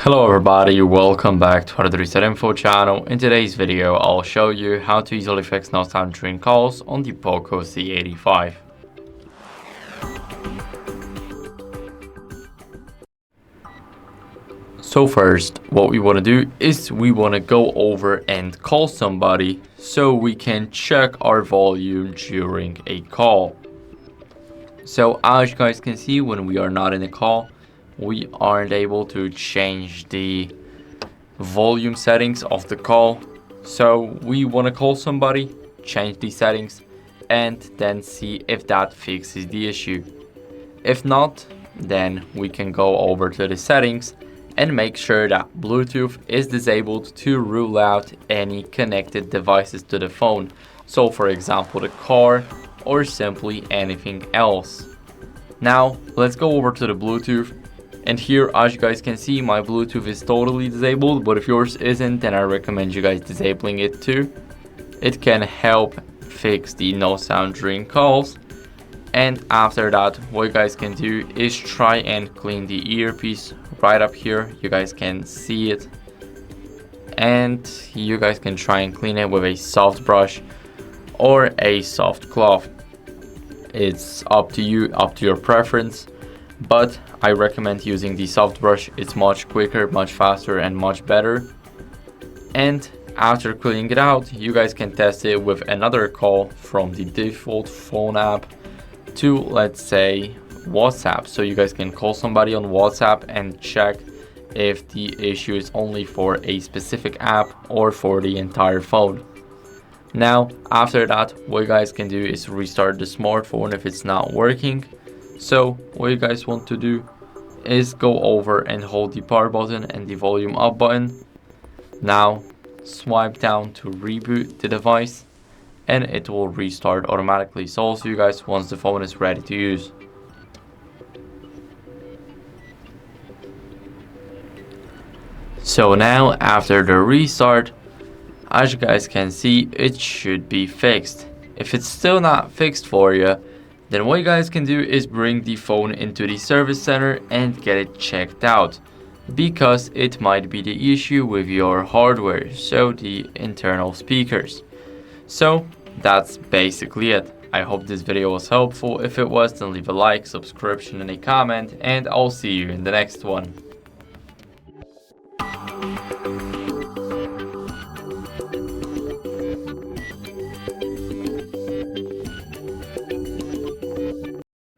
Hello everybody, welcome back to HardReset.Info channel. In today's video, I'll show you how to easily fix no sound during calls on the POCO C85. So first, what we want to do is we want to go over and call somebody so we can check our volume during a call. So as you guys can see, when we are not in a call, we aren't able to change the volume settings of the call. So we want to call somebody, change the settings, and then see if that fixes the issue. If not, then we can go over to the settings and make sure that Bluetooth is disabled to rule out any connected devices to the phone. So for example, the car or simply anything else. Now let's go over to the Bluetooth. And here, as you guys can see, my Bluetooth is totally disabled, but if yours isn't, then I recommend you guys disabling it too. It can help fix the no sound during calls. And after that, what you guys can do is try and clean the earpiece right up here. You guys can see it. And you guys can try and clean it with a soft brush or a soft cloth. It's up to you, up to your preference. But I recommend using the soft brush. It's much quicker, much faster, and much better. And after cleaning it out, you guys can test it with another call from the default phone app to, let's say, WhatsApp. So you guys can call somebody on WhatsApp and check if the issue is only for a specific app or for the entire phone. Now, after that, what you guys can do is restart the smartphone if it's not working. So what you guys want to do is go over and hold the power button and the volume up button. Now swipe down to reboot the device and it will restart automatically. So I'll see you guys once the phone is ready to use. So now after the restart, as you guys can see, it should be fixed. If it's still not fixed for you, then what you guys can do is bring the phone into the service center and get it checked out, because it might be the issue with your hardware, so the internal speakers. So that's basically it. I hope this video was helpful. If it was, then leave a like, subscription, and a comment, and I'll see you in the next one.